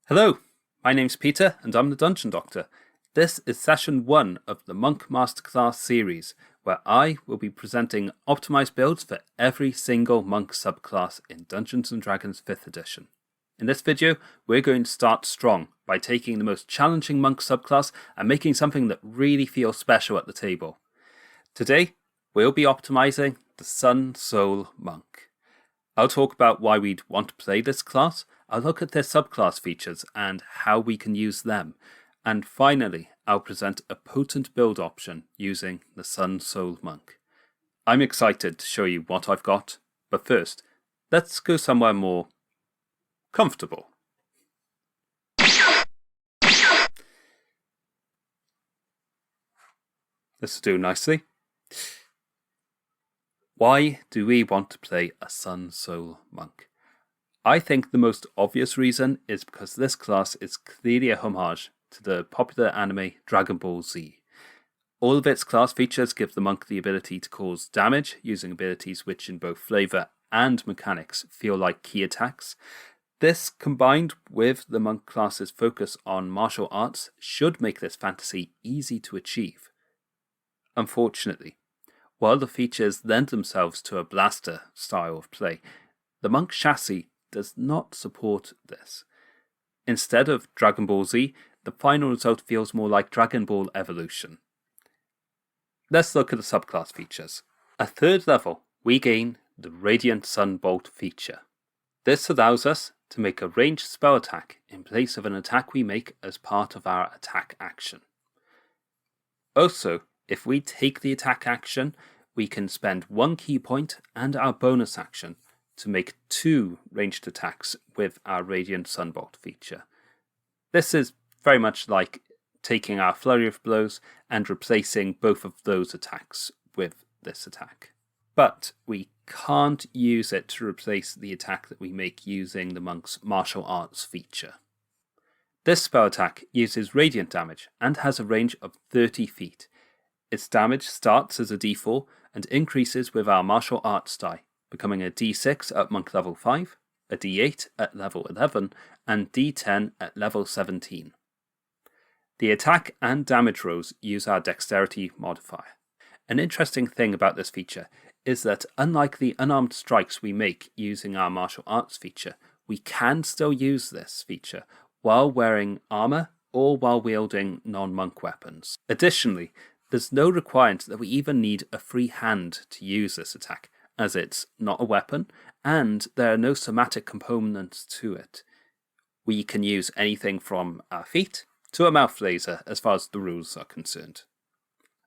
Hello, my name's Peter and I'm the Dungeon Doctor. This is session 1 of the Monk Masterclass series, where I will be presenting optimized builds for every single monk subclass in Dungeons & Dragons 5th edition. In this video, we're going to start strong by taking the most challenging monk subclass and making something that really feels special at the table. Today, we'll be optimizing the Soaring Soul Monk. I'll talk about why we'd want to play this class, I'll look at their subclass features and how we can use them, and finally I'll present a potent build option using the Soaring Soul Monk. I'm excited to show you what I've got, but first, let's go somewhere more comfortable. This will do nicely. Why do we want to play a Soaring Soul Monk? I think the most obvious reason is because this class is clearly a homage to the popular anime Dragon Ball Z. All of its class features give the monk the ability to cause damage using abilities which in both flavour and mechanics feel like key attacks. This, combined with the monk class's focus on martial arts, should make this fantasy easy to achieve. Unfortunately, while the features lend themselves to a blaster style of play, the monk chassis does not support this. Instead of Dragon Ball Z, the final result feels more like Dragon Ball Evolution. Let's look at the subclass features. At 3rd level, we gain the Radiant Sunbolt feature. This allows us to make a ranged spell attack in place of an attack we make as part of our attack action. Also, if we take the attack action, we can spend 1 key point and our bonus action to make 2 ranged attacks with our Radiant Sunbolt feature. This is very much like taking our Flurry of Blows and replacing both of those attacks with this attack. But we can't use it to replace the attack that we make using the monk's martial arts feature. This spell attack uses radiant damage and has a range of 30 feet. Its damage starts as a d4 and increases with our martial arts die, becoming a d6 at monk level 5, a d8 at level 11, and d10 at level 17. The attack and damage rolls use our dexterity modifier. An interesting thing about this feature is that unlike the unarmed strikes we make using our martial arts feature, we can still use this feature while wearing armor or while wielding non-monk weapons. Additionally, there's no requirement that we even need a free hand to use this attack, as it's not a weapon, and there are no somatic components to it. We can use anything from our feet to a mouth laser as far as the rules are concerned.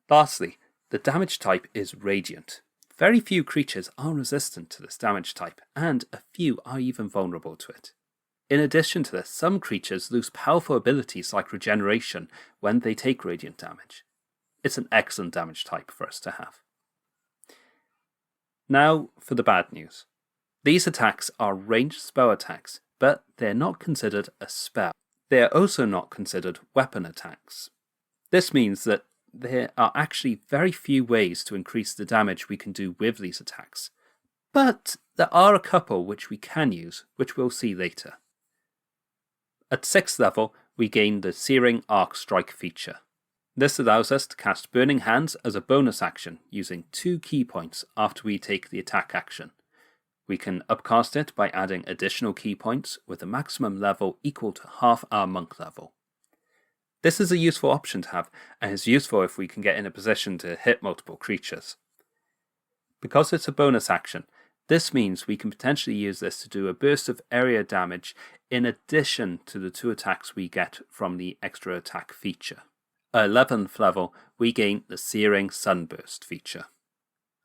Lastly, the damage type is radiant. Very few creatures are resistant to this damage type, and a few are even vulnerable to it. In addition to this, some creatures lose powerful abilities like regeneration when they take radiant damage. It's an excellent damage type for us to have. Now for the bad news. These attacks are ranged spell attacks, but they're not considered a spell. They are also not considered weapon attacks. This means that there are actually very few ways to increase the damage we can do with these attacks. But there are a couple which we can use, which we'll see later. At 6th level, we gain the Searing Arc Strike feature. This allows us to cast Burning Hands as a bonus action using 2 key points after we take the attack action. We can upcast it by adding additional key points with a maximum level equal to half our monk level. This is a useful option to have, and is useful if we can get in a position to hit multiple creatures. Because it's a bonus action, this means we can potentially use this to do a burst of area damage in addition to the 2 attacks we get from the extra attack feature. At 11th level, we gain the Searing Sunburst feature.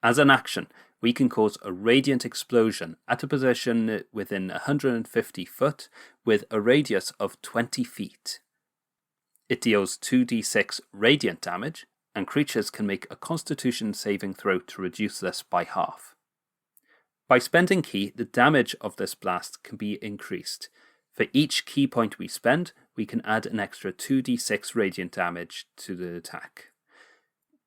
As an action, we can cause a radiant explosion at a position within 150 foot with a radius of 20 feet. It deals 2d6 radiant damage, and creatures can make a Constitution saving throw to reduce this by half. By spending key, the damage of this blast can be increased. For each key point we spend, we can add an extra 2d6 radiant damage to the attack.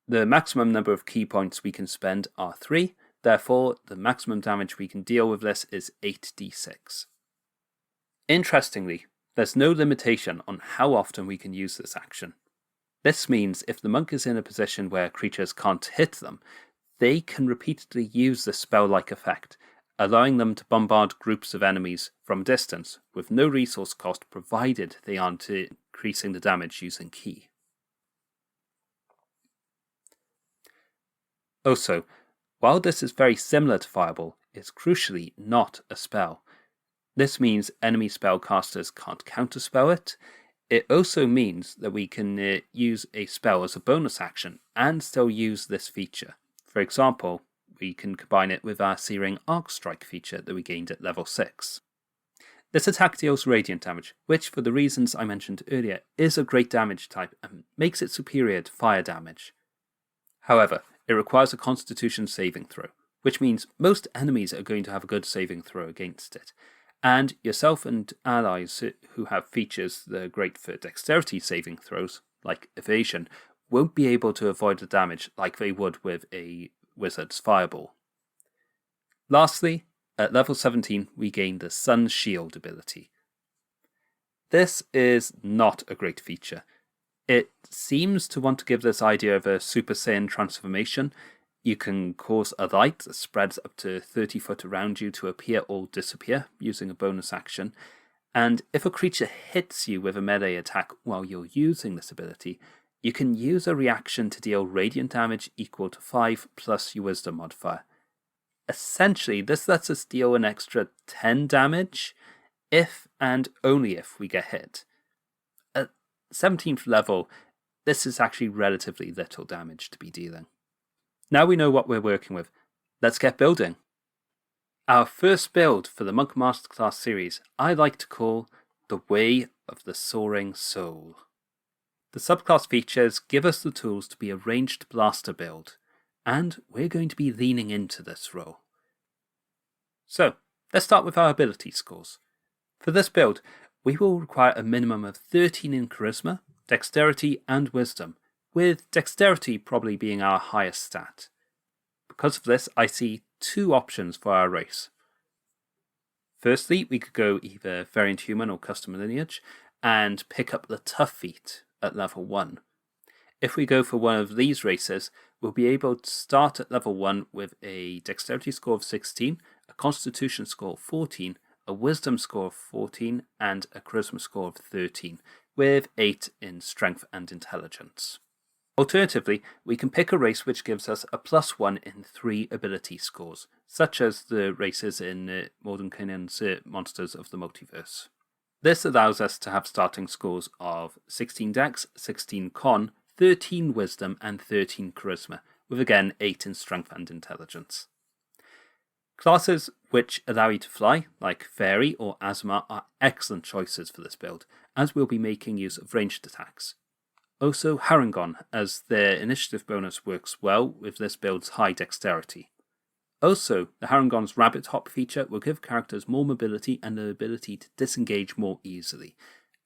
The maximum number of key points we can spend are 3, therefore the maximum damage we can deal with this is 8d6. Interestingly, There's no limitation on how often we can use this action. This means if the monk is in a position where creatures can't hit them, they can repeatedly use this spell-like effect, allowing them to bombard groups of enemies from a distance with no resource cost provided they aren't increasing the damage using ki. Also, while this is very similar to Fireball, it's crucially not a spell. This means enemy spellcasters can't counterspell it. It also means that we can use a spell as a bonus action and still use this feature. For example, we can combine it with our Searing Arc Strike feature that we gained at level 6. This attack deals radiant damage, which for the reasons I mentioned earlier is a great damage type and makes it superior to fire damage. However, it requires a Constitution saving throw, which means most enemies are going to have a good saving throw against it. And yourself and allies who have features that are great for dexterity saving throws, like evasion, won't be able to avoid the damage like they would with a wizard's fireball. Lastly, at level 17 we gain the Sun Shield ability. This is not a great feature. It seems to want to give this idea of a Super Saiyan transformation. You can cause a light that spreads up to 30 foot around you to appear or disappear using a bonus action. And if a creature hits you with a melee attack while you're using this ability, you can use a reaction to deal radiant damage equal to 5 plus your wisdom modifier. Essentially, this lets us deal an extra 10 damage if and only if we get hit. At 17th level, this is actually relatively little damage to be dealing. Now we know what we're working with, let's get building. Our first build for the Monk Masterclass series I like to call the Way of the Soaring Soul. The subclass features give us the tools to be a ranged blaster build, and we're going to be leaning into this role. So, let's start with our ability scores. For this build, we will require a minimum of 13 in Charisma, Dexterity and Wisdom, with Dexterity probably being our highest stat. Because of this, I see two options for our race. Firstly, we could go either Variant Human or Custom Lineage, and pick up the Tough Feat at level 1. If we go for one of these races, we'll be able to start at level 1 with a Dexterity score of 16, a Constitution score of 14, a Wisdom score of 14, and a Charisma score of 13, with 8 in Strength and Intelligence. Alternatively, we can pick a race which gives us a +1 in 3 ability scores, such as the races in Mordenkainen's Monsters of the Multiverse. This allows us to have starting scores of 16 Dex, 16 Con, 13 Wisdom, and 13 Charisma, with again 8 in Strength and Intelligence. Classes which allow you to fly, like Fairy or Asma, are excellent choices for this build, as we'll be making use of ranged attacks. Also Harengon, as their initiative bonus works well with this build's high dexterity. Also, the Harengon's Rabbit Hop feature will give characters more mobility and the ability to disengage more easily,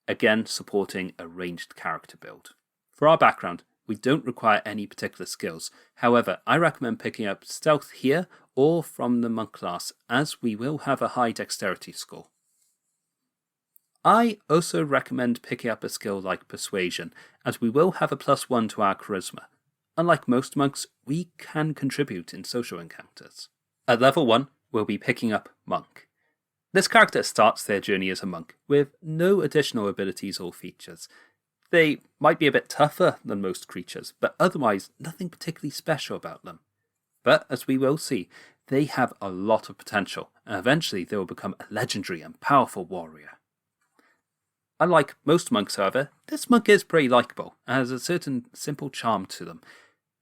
again supporting a ranged character build. For our background, we don't require any particular skills, however I recommend picking up Stealth here or from the Monk class, as we will have a high dexterity score. I also recommend picking up a skill like Persuasion, as we will have a +1 to our Charisma. Unlike most monks, we can contribute in social encounters. At level 1, we'll be picking up Monk. This character starts their journey as a monk, with no additional abilities or features. They might be a bit tougher than most creatures, but otherwise nothing particularly special about them. But as we will see, they have a lot of potential, and eventually they will become a legendary and powerful warrior. Unlike most monks, however, this monk is pretty likeable and has a certain simple charm to them.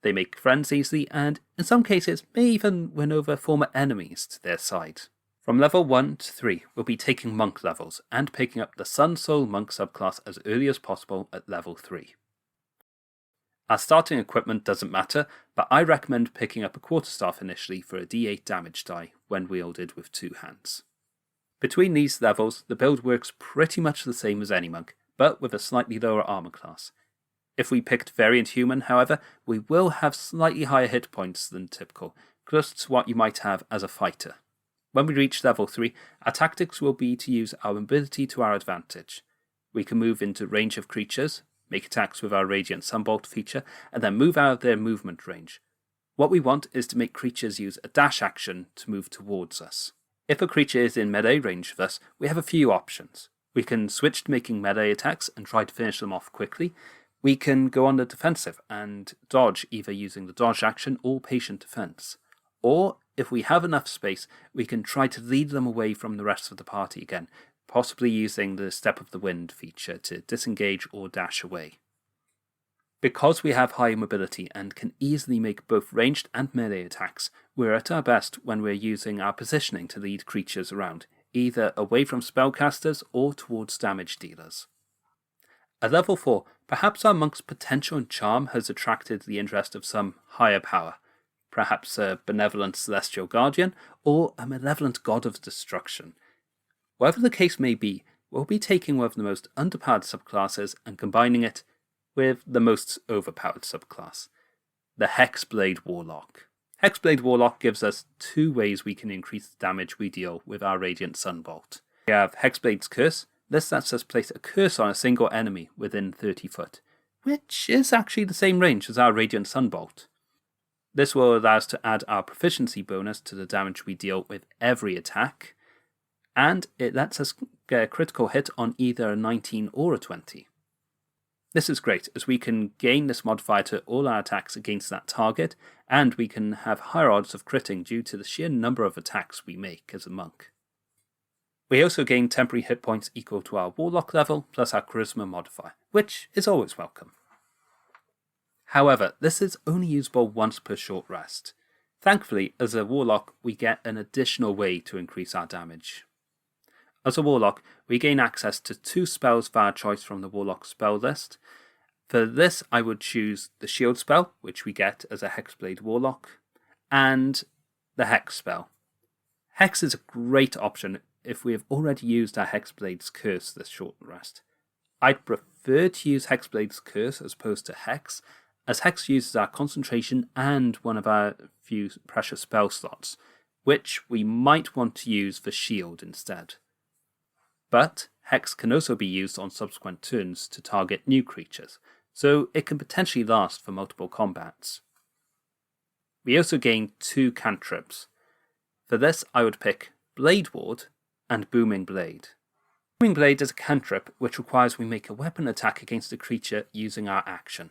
They make friends easily and, in some cases, may even win over former enemies to their side. From level 1 to 3, we'll be taking monk levels and picking up the Sun Soul Monk subclass as early as possible at level 3. Our starting equipment doesn't matter, but I recommend picking up a quarterstaff initially for a d8 damage die when wielded with 2 hands. Between these levels, the build works pretty much the same as any monk, but with a slightly lower armor class. If we picked Variant Human, however, we will have slightly higher hit points than typical, close to what you might have as a fighter. When we reach level 3, our tactics will be to use our mobility to our advantage. We can move into range of creatures, make attacks with our Radiant Sunbolt feature, and then move out of their movement range. What we want is to make creatures use a dash action to move towards us. If a creature is in melee range of us, we have a few options. We can switch to making melee attacks and try to finish them off quickly. We can go on the defensive and dodge, either using the dodge action or patient defense. Or, if we have enough space, we can try to lead them away from the rest of the party again, possibly using the Step of the Wind feature to disengage or dash away. Because we have high mobility and can easily make both ranged and melee attacks, we're at our best when we're using our positioning to lead creatures around, either away from spellcasters or towards damage dealers. At level 4, perhaps our monk's potential and charm has attracted the interest of some higher power, perhaps a benevolent celestial guardian or a malevolent god of destruction. Whatever the case may be, we'll be taking one of the most underpowered subclasses and combining it with the most overpowered subclass, the Hexblade Warlock. Hexblade Warlock gives us two ways we can increase the damage we deal with our Radiant Sunbolt. We have Hexblade's Curse. This lets us place a curse on a single enemy within 30 foot, which is actually the same range as our Radiant Sunbolt. This will allow us to add our proficiency bonus to the damage we deal with every attack, and it lets us get a critical hit on either a 19 or a 20. This is great, as we can gain this modifier to all our attacks against that target, and we can have higher odds of critting due to the sheer number of attacks we make as a monk. We also gain temporary hit points equal to our Warlock level, plus our Charisma modifier, which is always welcome. However, this is only usable once per short rest. Thankfully, as a Warlock, we get an additional way to increase our damage. As a Warlock, we gain access to 2 spells of our choice from the Warlock spell list. For this, I would choose the Shield spell, which we get as a Hexblade Warlock, and the Hex spell. Hex is a great option if we have already used our Hexblade's Curse this short rest. I'd prefer to use Hexblade's Curse as opposed to Hex, as Hex uses our concentration and one of our few precious spell slots, which we might want to use for Shield instead. But Hex can also be used on subsequent turns to target new creatures, so it can potentially last for multiple combats. We also gain 2 cantrips. For this, I would pick Blade Ward and Booming Blade. Booming Blade is a cantrip which requires we make a weapon attack against a creature using our action.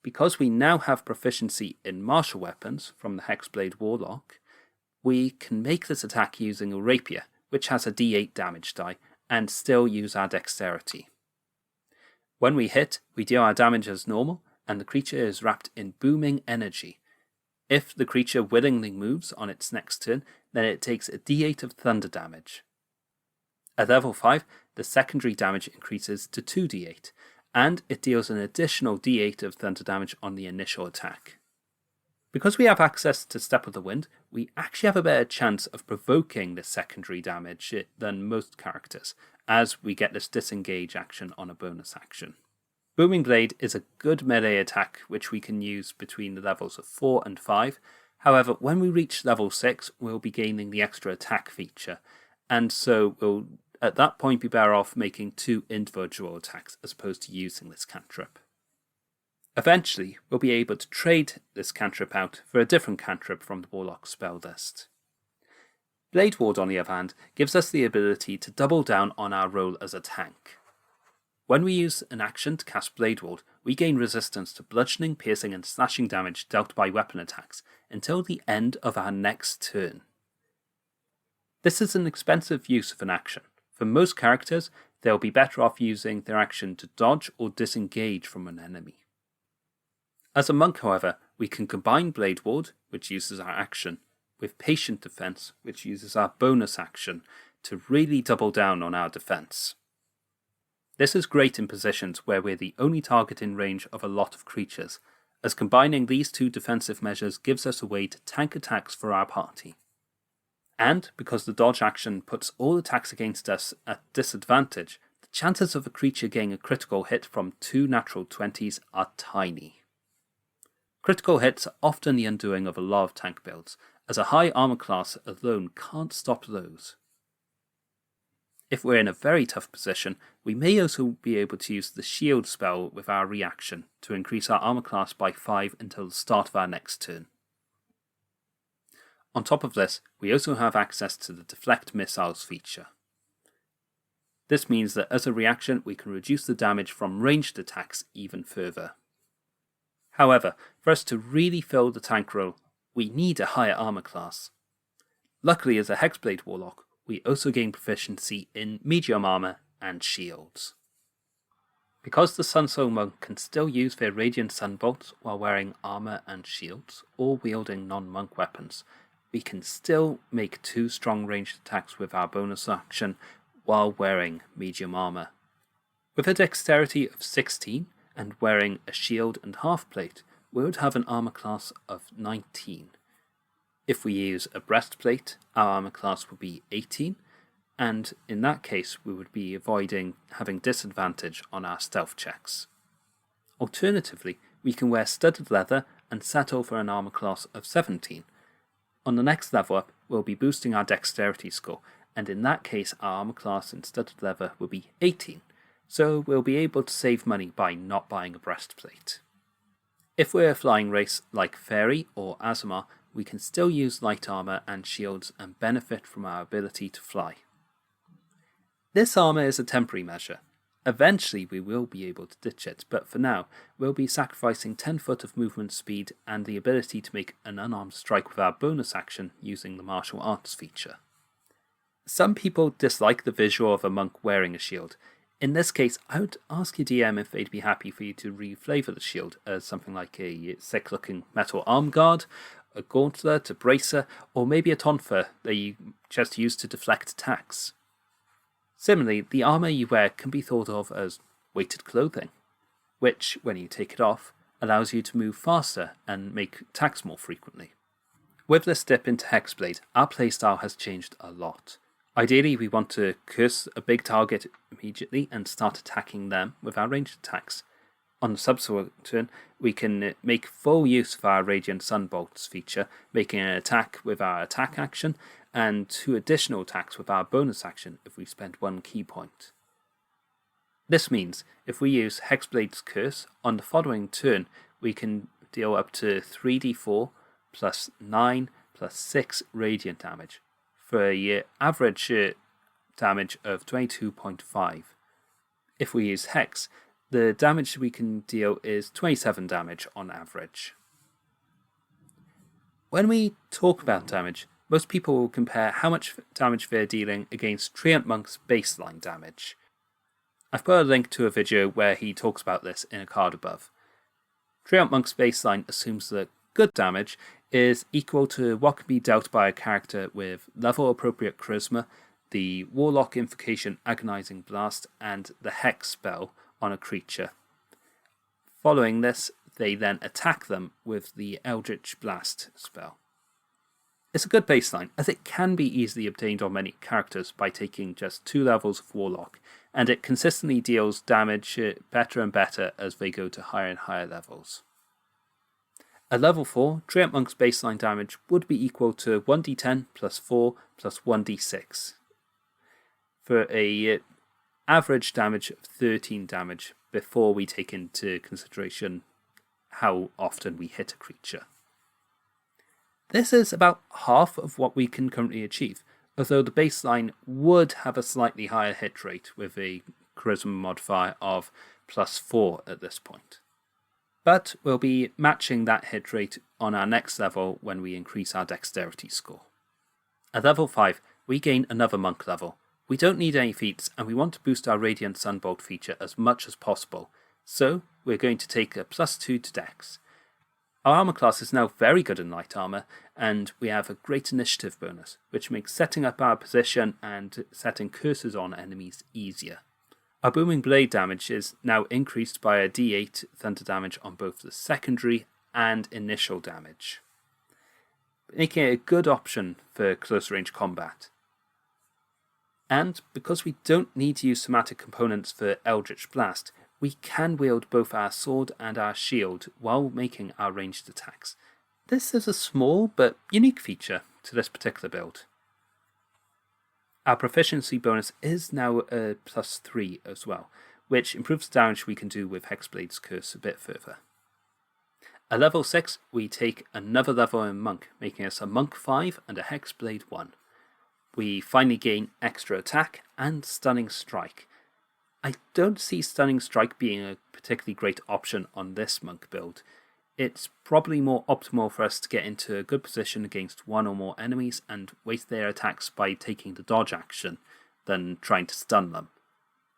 Because we now have proficiency in martial weapons from the Hexblade Warlock, we can make this attack using a rapier, which has a d8 damage die, and still use our dexterity. When we hit, we deal our damage as normal, and the creature is wrapped in booming energy. If the creature willingly moves on its next turn, then it takes a d8 of thunder damage. At level 5, the secondary damage increases to 2d8, and it deals an additional d8 of thunder damage on the initial attack. Because we have access to Step of the Wind, we actually have a better chance of provoking this secondary damage than most characters, as we get this disengage action on a bonus action. Booming Blade is a good melee attack which we can use between the levels of 4 and 5, however when we reach level 6 we'll be gaining the extra attack feature, and so we'll at that point be better off making 2 individual attacks as opposed to using this cantrip. Eventually, we'll be able to trade this cantrip out for a different cantrip from the Warlock spell list. Blade Ward, on the other hand, gives us the ability to double down on our role as a tank. When we use an action to cast Blade Ward, we gain resistance to bludgeoning, piercing and slashing damage dealt by weapon attacks until the end of our next turn. This is an expensive use of an action. For most characters, they'll be better off using their action to dodge or disengage from an enemy. As a monk, however, we can combine Blade Ward, which uses our action, with Patient Defense, which uses our bonus action, to really double down on our defense. This is great in positions where we're the only target in range of a lot of creatures, as combining these 2 defensive measures gives us a way to tank attacks for our party. And because the dodge action puts all attacks against us at disadvantage, the chances of a creature getting a critical hit from 2 natural 20s are tiny. Critical hits are often the undoing of a lot of tank builds, as a high armor class alone can't stop those. If we're in a very tough position, we may also be able to use the shield spell with our reaction to increase our armor class by 5 until the start of our next turn. On top of this, we also have access to the deflect missiles feature. This means that as a reaction, we can reduce the damage from ranged attacks even further. However, for us to really fill the tank role, we need a higher armor class. Luckily, as a Hexblade Warlock, we also gain proficiency in medium armor and shields. Because the Sun Soul Monk can still use their Radiant Sunbolts while wearing armor and shields, or wielding non-monk weapons, we can still make 2 strong ranged attacks with our bonus action while wearing medium armor. With a dexterity of 16 and wearing a shield and half plate, we would have an armor class of 19. If we use a breastplate, our armor class would be 18, and in that case we would be avoiding having disadvantage on our stealth checks. Alternatively, we can wear studded leather and settle for an armor class of 17. On the next level up, we'll be boosting our dexterity score, and in that case our armor class in studded leather will be 18, so we'll be able to save money by not buying a breastplate. If we're a flying race like Fairy or Azamar, we can still use light armor and shields and benefit from our ability to fly. This armor is a temporary measure. Eventually we will be able to ditch it, but for now we'll be sacrificing 10 foot of movement speed and the ability to make an unarmed strike with our bonus action using the martial arts feature. Some people dislike the visual of a monk wearing a shield. In this case, I would ask your DM if they'd be happy for you to reflavor the shield as something like a sick looking metal arm guard, a gauntlet, a bracer, or maybe a tonfa that you just use to deflect attacks. Similarly, the armour you wear can be thought of as weighted clothing, which, when you take it off, allows you to move faster and make attacks more frequently. With this dip into Hexblade, our playstyle has changed a lot. Ideally, we want to curse a big target immediately and start attacking them with our ranged attacks. On the subsequent turn, we can make full use of our Radiant Sunbolts feature, making an attack with our attack action, and 2 additional attacks with our bonus action if we spend 1 key point. This means, if we use Hexblade's Curse, on the following turn, we can deal up to 3d4 plus 9 plus 6 radiant damage, for a average damage of 22.5. If we use Hex, the damage we can deal is 27 damage on average. When we talk about damage, most people will compare how much damage they're dealing against Treantmonk's baseline damage. I've put a link to a video where he talks about this in a card above. Treantmonk's baseline assumes that good damage is equal to what can be dealt by a character with level appropriate charisma, the Warlock invocation Agonizing Blast, and the Hex spell on a creature. Following this, they then attack them with the Eldritch Blast spell. It's a good baseline, as it can be easily obtained on many characters by taking just 2 levels of Warlock, and it consistently deals damage better and better as they go to higher and higher levels. At level 4, Treantmonk's baseline damage would be equal to 1d10 plus 4 plus 1d6, for a average damage of 13 damage before we take into consideration how often we hit a creature. This is about half of what we can currently achieve, although the baseline would have a slightly higher hit rate with a charisma modifier of plus 4 at this point. But we'll be matching that hit rate on our next level when we increase our dexterity score. At level 5, we gain another monk level. We don't need any feats, and we want to boost our Radiant Sunbolt feature as much as possible, so we're going to take a plus 2 to dex. Our armor class is now very good in light armor, and we have a great initiative bonus, which makes setting up our position and setting curses on enemies easier. Our booming blade damage is now increased by a d8 thunder damage on both the secondary and initial damage, making it a good option for close range combat. And because we don't need to use somatic components for Eldritch Blast, we can wield both our sword and our shield while making our ranged attacks. This is a small but unique feature to this particular build. Our proficiency bonus is now a +3 as well, which improves the damage we can do with Hexblade's Curse a bit further. At level 6, we take another level in Monk, making us a Monk 5 and a Hexblade 1. We finally gain extra attack and Stunning Strike. I don't see Stunning Strike being a particularly great option on this Monk build. It's probably more optimal for us to get into a good position against one or more enemies and waste their attacks by taking the dodge action than trying to stun them.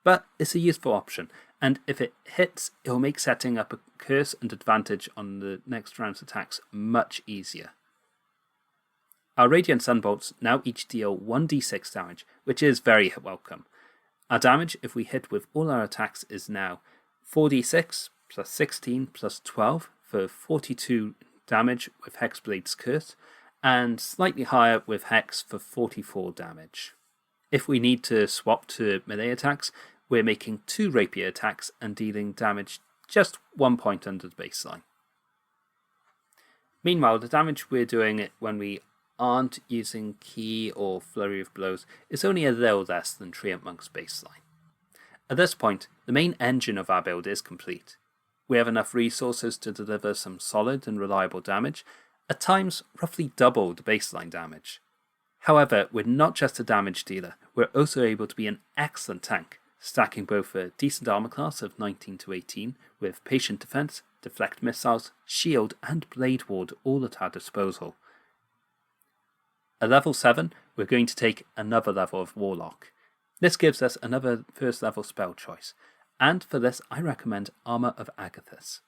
But it's a useful option, and if it hits, it'll make setting up a curse and advantage on the next round's attacks much easier. Our Radiant Sunbolts now each deal 1d6 damage, which is very welcome. Our damage, if we hit with all our attacks, is now 4d6 plus 16 plus 12 for 42 damage with Hexblade's Curse, and slightly higher with Hex for 44 damage. If we need to swap to melee attacks, we're making 2 rapier attacks and dealing damage just 1 point under the baseline. Meanwhile, the damage we're doing when we aren't using Key or Flurry of Blows is only a little less than Treantmonk's baseline. At this point, the main engine of our build is complete. We have enough resources to deliver some solid and reliable damage, at times roughly double the baseline damage. However, we're not just a damage dealer, we're also able to be an excellent tank, stacking both a decent armor class of 19 to 18 with patient defense, deflect missiles, shield and blade ward all at our disposal. At level 7, we're going to take another level of Warlock. This gives us another first level spell choice, and for this I recommend Armor of Agathis.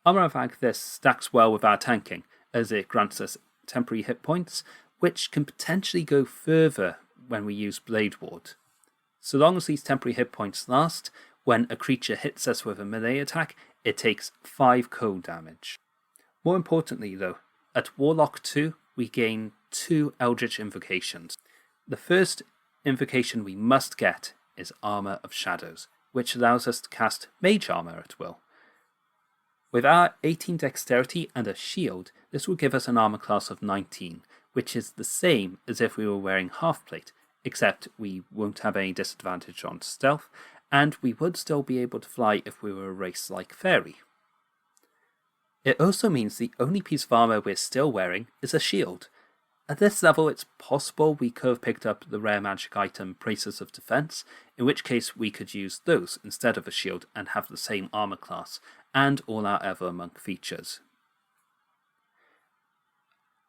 Armor of Agathis stacks well with our tanking, as it grants us temporary hit points, which can potentially go further when we use Blade Ward. So long as these temporary hit points last, when a creature hits us with a melee attack, it takes 5 cold damage. More importantly though, at Warlock 2, we gain 2 Eldritch Invocations. The first invocation we must get is Armor of Shadows, which allows us to cast Mage Armor at will. With our 18 Dexterity and a Shield, this will give us an armor class of 19, which is the same as if we were wearing Halfplate, except we won't have any disadvantage on Stealth, and we would still be able to fly if we were a race like Fairy. It also means the only piece of armor we're still wearing is a shield. At this level, it's possible we could have picked up the rare magic item Braces of Defense, in which case we could use those instead of a shield and have the same armor class, and all our other monk features.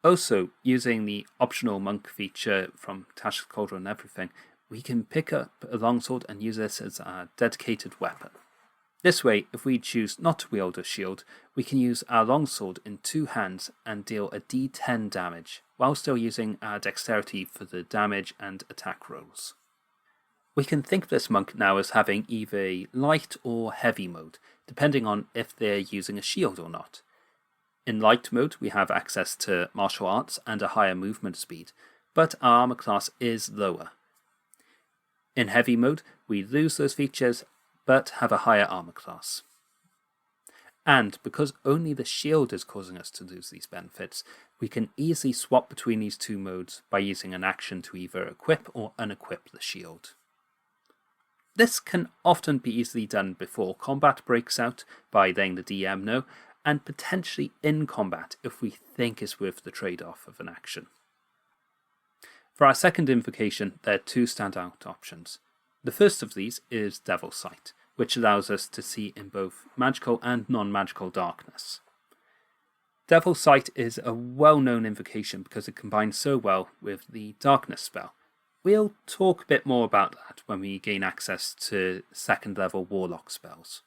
Also, using the optional monk feature from Tasha's Cauldron and everything, we can pick up a longsword and use this as our dedicated weapon. This way, if we choose not to wield a shield, we can use our longsword in 2 hands and deal a d10 damage, while still using our dexterity for the damage and attack rolls. We can think of this monk now as having either a light or heavy mode, depending on if they're using a shield or not. In light mode, we have access to martial arts and a higher movement speed, but our armor class is lower. In heavy mode, we lose those features, but have a higher armor class. And because only the shield is causing us to lose these benefits, we can easily swap between these 2 modes by using an action to either equip or unequip the shield. This can often be easily done before combat breaks out by letting the DM know, and potentially in combat if we think it's worth the trade-off of an action. For our second invocation, there are 2 standout options. The first of these is Devil's Sight, which allows us to see in both magical and non-magical darkness. Devil's Sight is a well-known invocation because it combines so well with the Darkness spell. We'll talk a bit more about that when we gain access to 2nd level Warlock spells.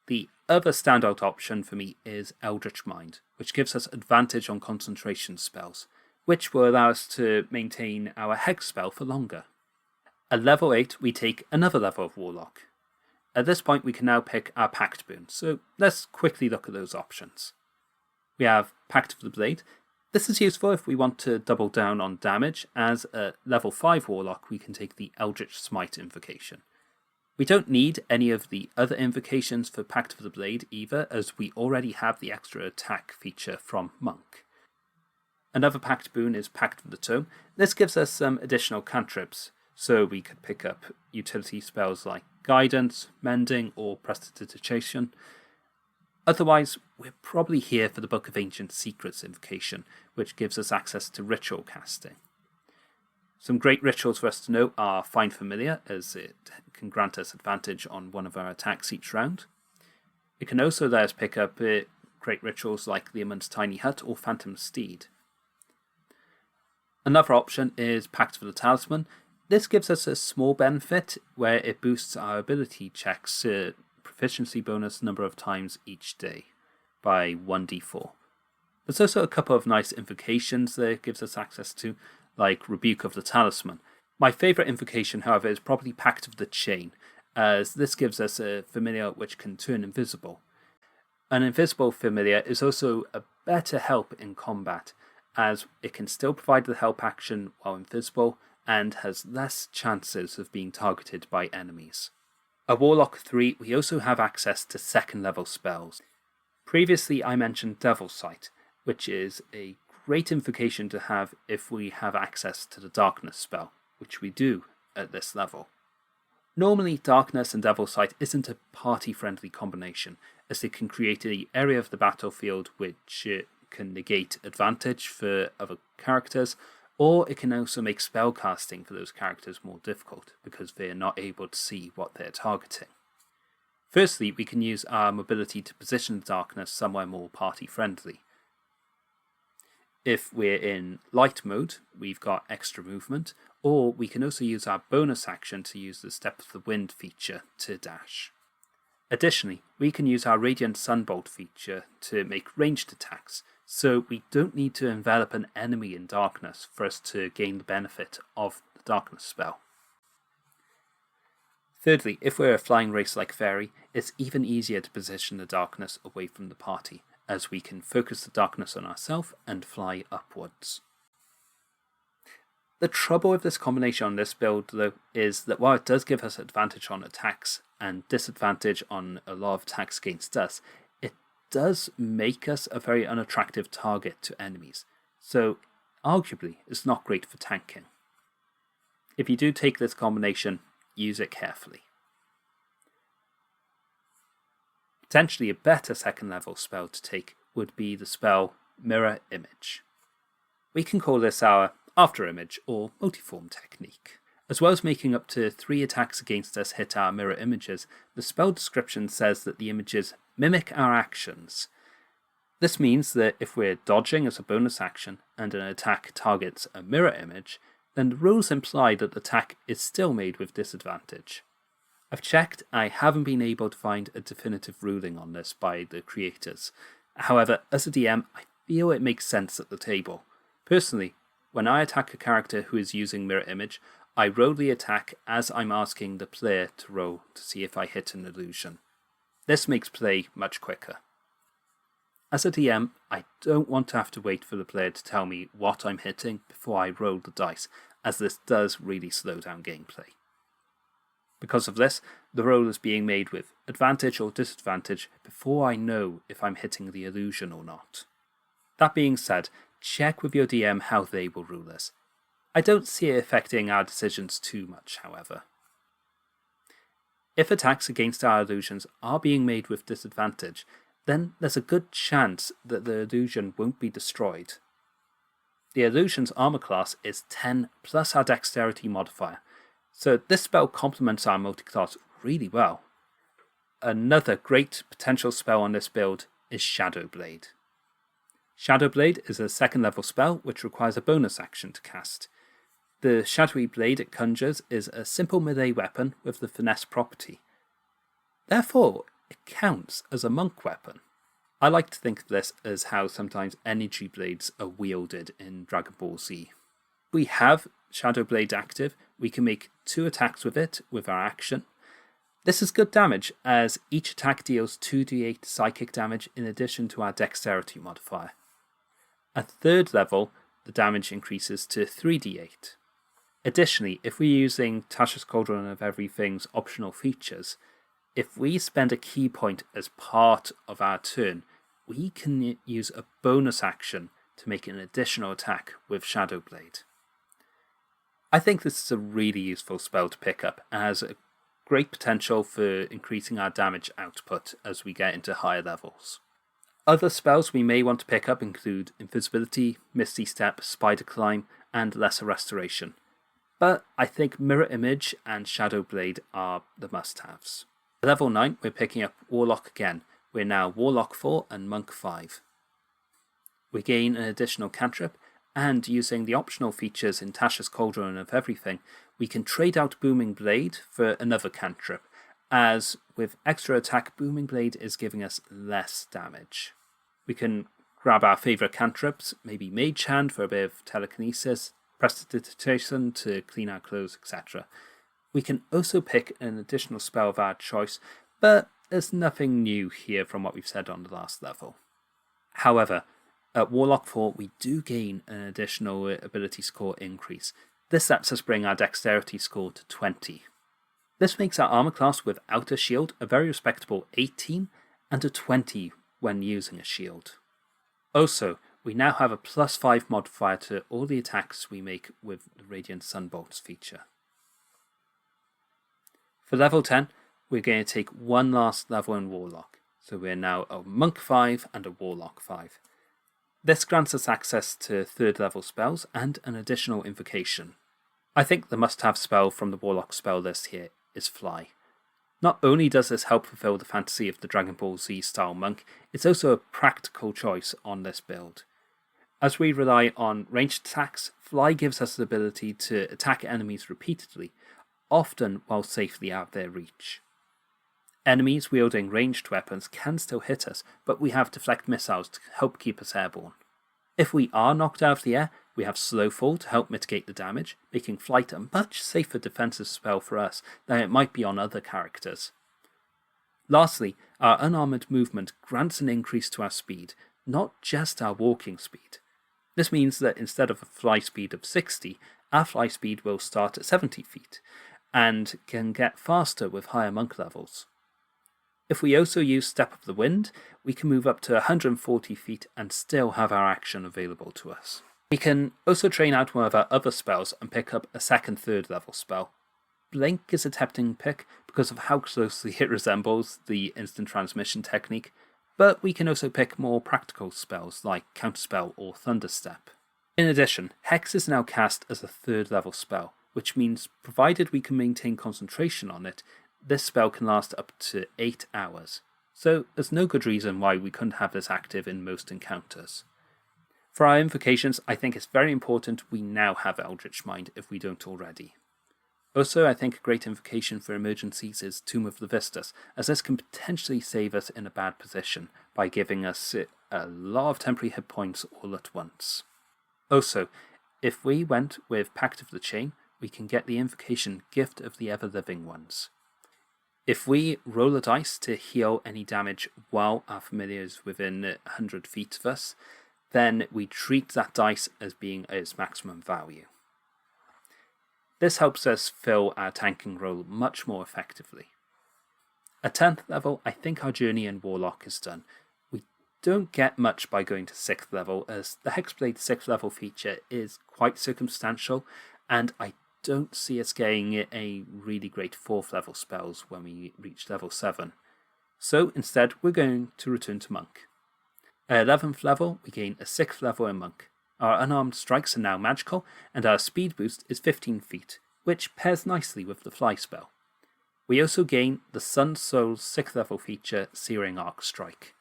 The other standout option for me is Eldritch Mind, which gives us advantage on concentration spells, which will allow us to maintain our Hex spell for longer. At level 8, we take another level of Warlock. At this point, we can now pick our Pact boon, so let's quickly look at those options. We have Pact of the Blade. This is useful if we want to double down on damage, as at level 5 Warlock we can take the Eldritch Smite invocation. We don't need any of the other invocations for Pact of the Blade either, as we already have the extra attack feature from Monk. Another packed boon is Pact of the Tome. This gives us some additional cantrips, so we could pick up utility spells like Guidance, Mending, or Prestidigitation. Otherwise, we're probably here for the Book of Ancient Secrets invocation, which gives us access to ritual casting. Some great rituals for us to know are Find Familiar, as it can grant us advantage on one of our attacks each round. It can also let us pick up great rituals like Leomund's Tiny Hut or Phantom Steed. Another option is Pact of the Talisman. This gives us a small benefit where it boosts our ability checks proficiency bonus number of times each day by 1d4. There's also a couple of nice invocations that it gives us access to, like Rebuke of the Talisman. My favourite invocation, however, is probably Pact of the Chain, as this gives us a familiar which can turn invisible. An invisible familiar is also a better help in combat, as it can still provide the help action while invisible and has less chances of being targeted by enemies. A Warlock 3, we also have access to second level spells. Previously I mentioned Devil's Sight, which is a great invocation to have if we have access to the Darkness spell, which we do at this level. Normally Darkness and Devil's Sight isn't a party-friendly combination, as it can create an area of the battlefield which can negate advantage for other characters, or it can also make spellcasting for those characters more difficult because they are not able to see what they're targeting. Firstly, we can use our mobility to position the Darkness somewhere more party-friendly. If we're in light mode, we've got extra movement, or we can also use our bonus action to use the Step of the Wind feature to dash. Additionally, we can use our Radiant Sunbolt feature to make ranged attacks, so we don't need to envelop an enemy in darkness for us to gain the benefit of the Darkness spell. Thirdly, if we're a flying race like Fairy, it's even easier to position the Darkness away from the party, as we can focus the Darkness on ourselves and fly upwards. The trouble with this combination on this build, though, is that while it does give us advantage on attacks and disadvantage on a lot of attacks against us, it does make us a very unattractive target to enemies, so arguably it's not great for tanking. If you do take this combination, use it carefully. Potentially a better second level spell to take would be the spell Mirror Image. We can call this our After Image or Multiform technique. As well as making up to 3 attacks against us hit our mirror images, the spell description says that the images mimic our actions. This means that if we're dodging as a bonus action and an attack targets a mirror image, then the rules imply that the attack is still made with disadvantage. I've checked, I haven't been able to find a definitive ruling on this by the creators. However, as a DM, I feel it makes sense at the table. Personally, when I attack a character who is using mirror image, I roll the attack as I'm asking the player to roll to see if I hit an illusion. This makes play much quicker. As a DM, I don't want to have to wait for the player to tell me what I'm hitting before I roll the dice, as this does really slow down gameplay. Because of this, the roll is being made with advantage or disadvantage before I know if I'm hitting the illusion or not. That being said, check with your DM how they will rule this. I don't see it affecting our decisions too much, however. If attacks against our illusions are being made with disadvantage, then there's a good chance that the illusion won't be destroyed. The illusion's armor class is 10 plus our dexterity modifier, so this spell complements our multiclass really well. Another great potential spell on this build is Shadow Blade. Shadow Blade is a second level spell which requires a bonus action to cast. The shadowy blade it conjures is a simple melee weapon with the finesse property. Therefore, it counts as a monk weapon. I like to think of this as how sometimes energy blades are wielded in Dragon Ball Z. We have Shadow Blade active, we can make 2 attacks with it with our action. This is good damage, as each attack deals 2d8 psychic damage in addition to our dexterity modifier. At 3rd level, the damage increases to 3d8. Additionally, if we're using Tasha's Cauldron of Everything's optional features, if we spend a key point as part of our turn, we can use a bonus action to make an additional attack with Shadow Blade. I think this is a really useful spell to pick up and has a great potential for increasing our damage output as we get into higher levels. Other spells we may want to pick up include Invisibility, Misty Step, Spider Climb, and Lesser Restoration. But I think Mirror Image and Shadow Blade are the must-haves. At level 9, we're picking up Warlock again. We're now Warlock 4 and Monk 5. We gain an additional cantrip, and using the optional features in Tasha's Cauldron of Everything, we can trade out Booming Blade for another cantrip, as with extra attack, Booming Blade is giving us less damage. We can grab our favourite cantrips, maybe Mage Hand for a bit of telekinesis, Prestidigitation to clean our clothes, etc. We can also pick an additional spell of our choice, but there's nothing new here from what we've said on the last level. However, at Warlock 4 we do gain an additional ability score increase. This lets us bring our dexterity score to 20. This makes our armor class without a shield a very respectable 18 and a 20 when using a shield. Also, we now have a +5 modifier to all the attacks we make with the Radiant Sunbolts feature. For level 10, we're going to take one last level in Warlock, so we're now a Monk 5 and a Warlock 5. This grants us access to 3rd level spells and an additional invocation. I think the must-have spell from the Warlock spell list here is Fly. Not only does this help fulfill the fantasy of the Dragon Ball Z style monk, it's also a practical choice on this build. As we rely on ranged attacks, Fly gives us the ability to attack enemies repeatedly, often while safely out of their reach. Enemies wielding ranged weapons can still hit us, but we have deflect missiles to help keep us airborne. If we are knocked out of the air, we have Slow Fall to help mitigate the damage, making flight a much safer defensive spell for us than it might be on other characters. Lastly, our unarmoured movement grants an increase to our speed, not just our walking speed. This means that instead of a fly speed of 60, our fly speed will start at 70 feet, and can get faster with higher monk levels. If we also use Step of the Wind, we can move up to 140 feet and still have our action available to us. We can also train out one of our other spells and pick up a 2nd, 3rd level spell. Blink is a tempting pick because of how closely it resembles the instant transmission technique, but we can also pick more practical spells like Counterspell or Thunderstep. In addition, Hex is now cast as a 3rd level spell, which means provided we can maintain concentration on it, this spell can last up to 8 hours, so there's no good reason why we couldn't have this active in most encounters. For our invocations, I think it's very important we now have Eldritch Mind if we don't already. Also, I think a great invocation for emergencies is Tomb of the Vistas, as this can potentially save us in a bad position by giving us a lot of temporary hit points all at once. Also, if we went with Pact of the Chain, we can get the invocation Gift of the Ever-Living Ones. If we roll a dice to heal any damage while our familiar is within 100 feet of us, then we treat that dice as being its maximum value. This helps us fill our tanking role much more effectively. At 10th level, I think our journey in Warlock is done. We don't get much by going to 6th level, as the Hexblade 6th level feature is quite circumstantial, and I don't see us getting a really great 4th level spells when we reach level 7. So instead, we're going to return to Monk. At 11th level, we gain a 6th level in Monk. Our unarmed strikes are now magical, and our speed boost is 15 feet, which pairs nicely with the fly spell. We also gain the Soaring Soul's 6th level feature, Searing Arc Strike.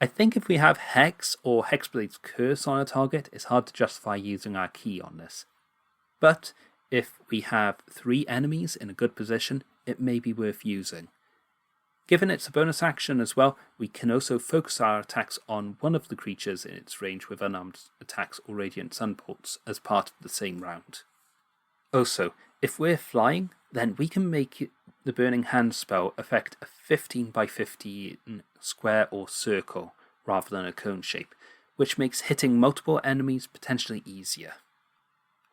I think if we have Hex or Hexblade's Curse on a target, it's hard to justify using our key on this. But if we have 3 enemies in a good position, it may be worth using. Given it's a bonus action as well, we can also focus our attacks on one of the creatures in its range with unarmed attacks or Radiant Sunbolts as part of the same round. Also, if we're flying, then we can make the Burning Hand spell affect a 15 by 15 square or circle rather than a cone shape, which makes hitting multiple enemies potentially easier.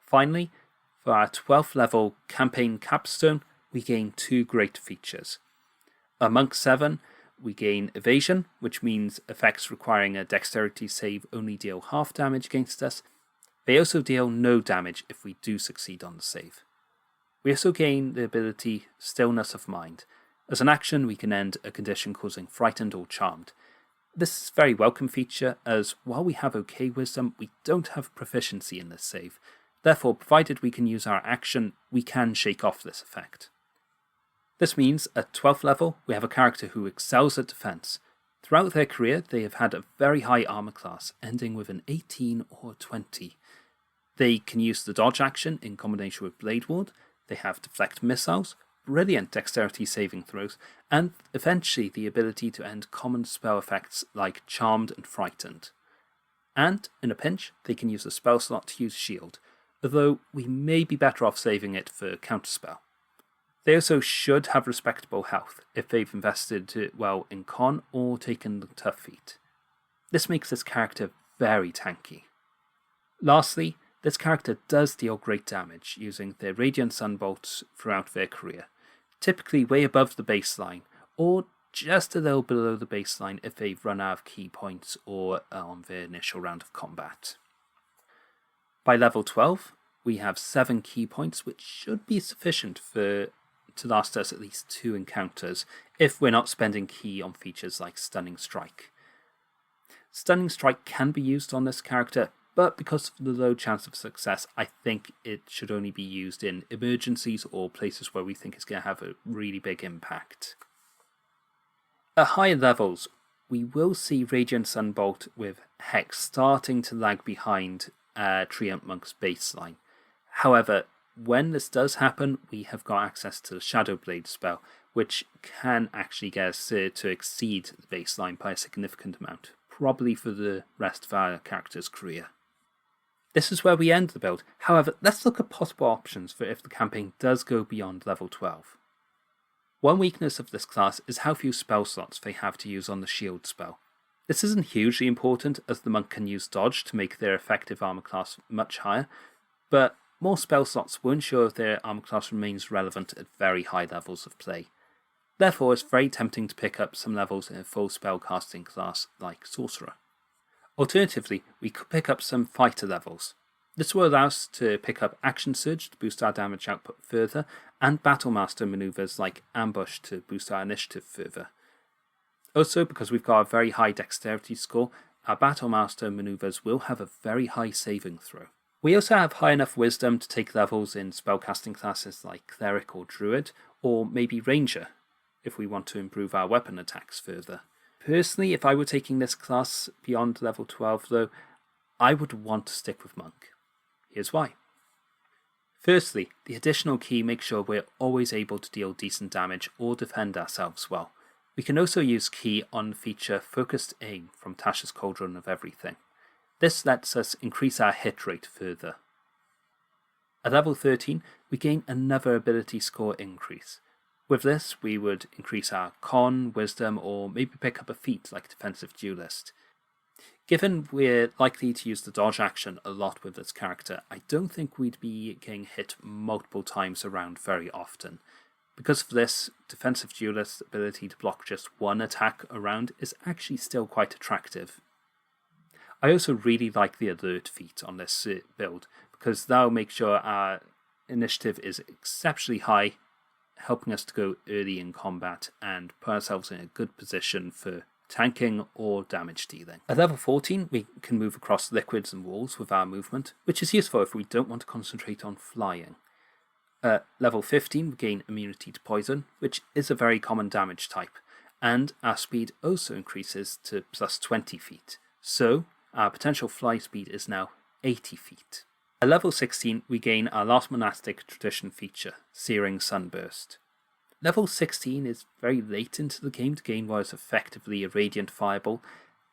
Finally, for our 12th level campaign capstone, we gain 2 great features. At Monk 7, we gain evasion, which means effects requiring a dexterity save only deal half damage against us. They also deal no damage if we do succeed on the save. We also gain the ability Stillness of Mind. As an action, we can end a condition causing frightened or charmed. This is a very welcome feature, as while we have okay wisdom, we don't have proficiency in this save. Therefore, provided we can use our action, we can shake off this effect. This means at 12th level, we have a character who excels at defense. Throughout their career, they have had a very high armor class, ending with an 18 or 20. They can use the dodge action in combination with Blade Ward. They have deflect missiles, brilliant dexterity saving throws, and eventually the ability to end common spell effects like Charmed and Frightened. And, in a pinch, they can use a spell slot to use Shield, although we may be better off saving it for Counterspell. They also should have respectable health if they've invested well in con or taken the tough feat. This makes this character very tanky. Lastly, this character does deal great damage using their Radiant Sunbolts throughout their career, typically way above the baseline, or just a little below the baseline if they've run out of key points or on their initial round of combat. By level 12, we have 7 key points, which should be sufficient to last us at least 2 encounters if we're not spending key on features like Stunning Strike. Stunning Strike can be used on this character, but because of the low chance of success, I think it should only be used in emergencies or places where we think it's going to have a really big impact. At higher levels, we will see Radiant Sunbolt with Hex starting to lag behind Treantmonk's baseline. However, when this does happen, we have got access to the Shadow Blade spell, which can actually get us to exceed the baseline by a significant amount, probably for the rest of our character's career. This is where we end the build. However, let's look at possible options for if the campaign does go beyond level 12. One weakness of this class is how few spell slots they have to use on the shield spell. This isn't hugely important, as the monk can use dodge to make their effective armor class much higher, but more spell slots will ensure their armor class remains relevant at very high levels of play. Therefore, it's very tempting to pick up some levels in a full spellcasting class like Sorcerer. Alternatively, we could pick up some fighter levels. This will allow us to pick up Action Surge to boost our damage output further, and Battlemaster maneuvers like Ambush to boost our initiative further. Also, because we've got a very high dexterity score, our Battlemaster maneuvers will have a very high saving throw. We also have high enough wisdom to take levels in spellcasting classes like Cleric or Druid, or maybe Ranger, if we want to improve our weapon attacks further. Personally, if I were taking this class beyond level 12 though, I would want to stick with Monk. Here's why. Firstly, the additional key makes sure we're always able to deal decent damage or defend ourselves well. We can also use key on the feature Focused Aim from Tasha's Cauldron of Everything. This lets us increase our hit rate further. At level 13, we gain another ability score increase. With this, we would increase our con, wisdom, or maybe pick up a feat like Defensive Duelist. Given we're likely to use the dodge action a lot with this character, I don't think we'd be getting hit multiple times around very often. Because of this, Defensive Duelist's ability to block just one attack around is actually still quite attractive. I also really like the Alert feat on this build, because that'll make sure our initiative is exceptionally high, helping us to go early in combat and put ourselves in a good position for tanking or damage dealing. At level 14, we can move across liquids and walls with our movement, which is useful if we don't want to concentrate on flying. At level 15, we gain immunity to poison, which is a very common damage type, and our speed also increases to plus 20 feet, so our potential fly speed is now 80 feet. At level 16, we gain our last monastic tradition feature, Searing Sunburst. Level 16 is very late into the game to gain what is effectively a radiant fireball.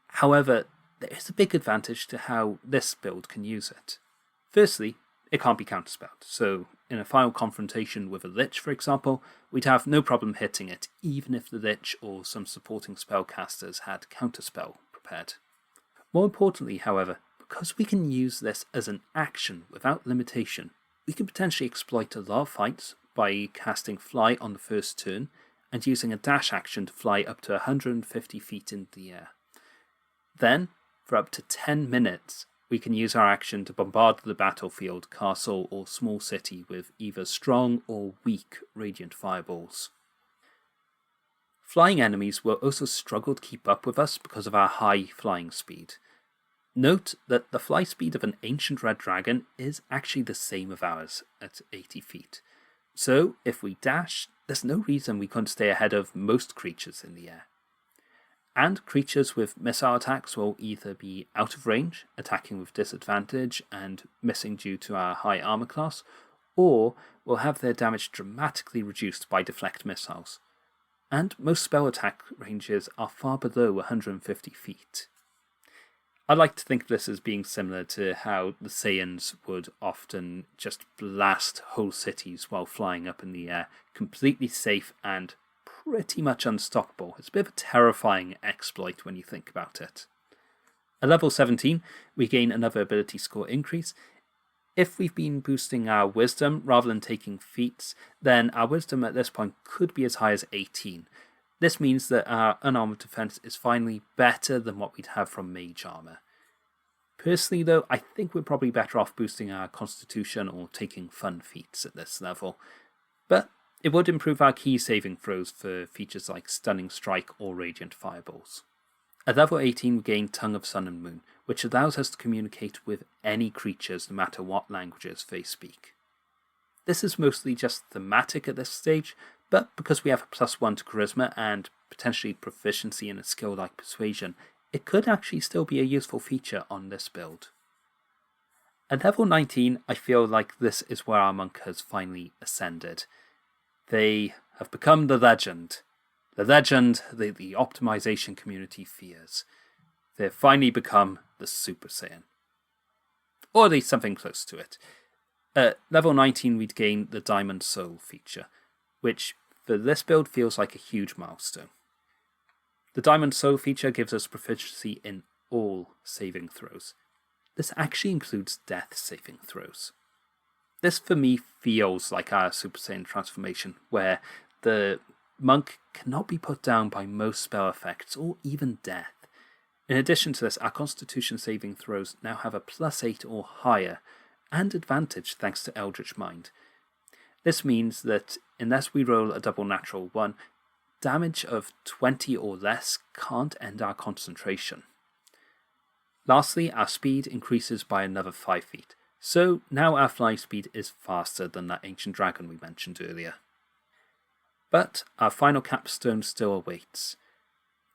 However, there is a big advantage to how this build can use it. Firstly, it can't be counterspelled, so in a final confrontation with a Lich, for example, we'd have no problem hitting it, even if the Lich or some supporting spellcasters had counterspell prepared. More importantly, however, because we can use this as an action without limitation, we can potentially exploit a lot of fights by casting Fly on the first turn, and using a dash action to fly up to 150 feet in the air. Then, for up to 10 minutes, we can use our action to bombard the battlefield, castle, or small city with either strong or weak radiant fireballs. Flying enemies will also struggle to keep up with us because of our high flying speed. Note that the fly speed of an ancient red dragon is actually the same as ours at 80 feet. So, if we dash, there's no reason we couldn't stay ahead of most creatures in the air. And creatures with missile attacks will either be out of range, attacking with disadvantage and missing due to our high armor class, or will have their damage dramatically reduced by deflect missiles. And most spell attack ranges are far below 150 feet. I like to think of this as being similar to how the Saiyans would often just blast whole cities while flying up in the air, completely safe and pretty much unstoppable. It's a bit of a terrifying exploit when you think about it. At level 17, we gain another ability score increase. If we've been boosting our wisdom rather than taking feats, then our wisdom at this point could be as high as 18. This means that our unarmored defense is finally better than what we'd have from mage armor. Personally though, I think we're probably better off boosting our constitution or taking fun feats at this level. But it would improve our key saving throws for features like Stunning Strike or Radiant Fireballs. At level 18 we gain Tongue of Sun and Moon, which allows us to communicate with any creatures no matter what languages they speak. This is mostly just thematic at this stage, but because we have a +1 to Charisma and potentially proficiency in a skill like Persuasion, it could actually still be a useful feature on this build. At level 19, I feel like this is where our monk has finally ascended. They have become the legend. The legend that the optimization community fears. They've finally become the Super Saiyan. Or at least something close to it. At level 19 we'd gain the Diamond Soul feature, which for this build feels like a huge milestone. The Diamond Soul feature gives us proficiency in all saving throws. This actually includes death saving throws. This for me feels like our Super Saiyan transformation, where the monk cannot be put down by most spell effects or even death. In addition to this, our Constitution saving throws now have a +8 or higher, and advantage thanks to Eldritch Mind. This means that unless we roll a double natural 1, damage of 20 or less can't end our concentration. Lastly, our speed increases by another 5 feet, so now our fly speed is faster than that ancient dragon we mentioned earlier. But our final capstone still awaits.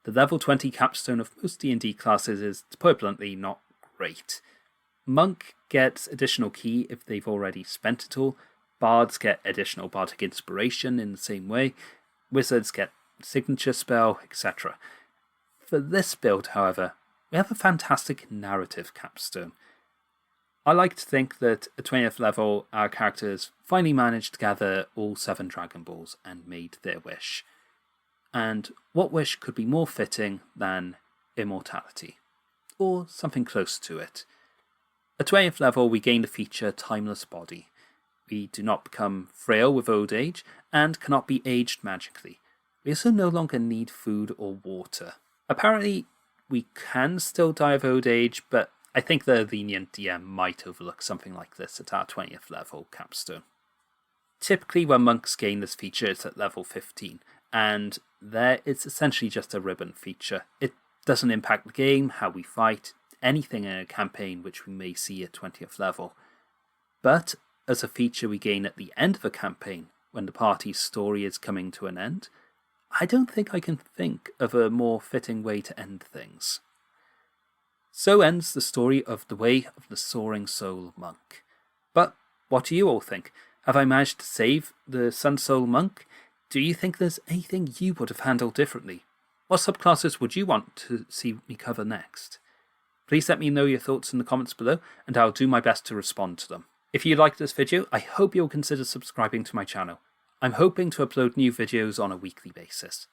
The level 20 capstone of most D&D classes is, to put it bluntly, not great. Monk gets additional ki if they've already spent it all, bards get additional bardic inspiration in the same way, wizards get signature spell, etc. For this build, however, we have a fantastic narrative capstone. I like to think that at 20th level, our characters finally managed to gather all 7 Dragon Balls and made their wish. And what wish could be more fitting than immortality? Or something close to it. At 20th level, we gain the feature Timeless Body. We do not become frail with old age, and cannot be aged magically. We also no longer need food or water. Apparently, we can still die of old age, but I think the lenient DM might overlook something like this at our 20th level capstone. Typically when monks gain this feature it's at level 15, and there it's essentially just a ribbon feature. It doesn't impact the game, how we fight, anything in a campaign which we may see at 20th level. But as a feature we gain at the end of a campaign, when the party's story is coming to an end, I don't think I can think of a more fitting way to end things. So ends the story of the way of the Soaring Soul Monk. But what do you all think? Have I managed to save the Sun Soul Monk? Do you think there's anything you would have handled differently? What subclasses would you want to see me cover next? Please let me know your thoughts in the comments below, and I'll do my best to respond to them. If you liked this video, I hope you'll consider subscribing to my channel. I'm hoping to upload new videos on a weekly basis.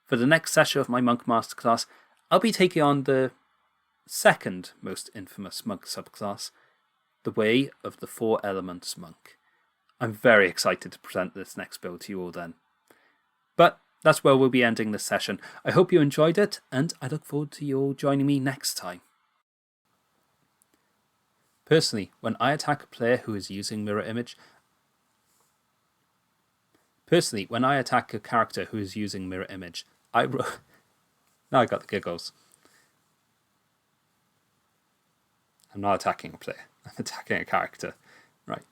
For the next session of my Monk Masterclass, I'll be taking on the second most infamous monk subclass, the Way of the Four Elements Monk. I'm very excited to present this next build to you all then. But that's where we'll be ending this session. I hope you enjoyed it, and I look forward to you all joining me next time. Personally, when I attack a player who is using mirror image, when I attack a character who is using mirror image, now I got the giggles. I'm not attacking a player. I'm attacking a character. Right.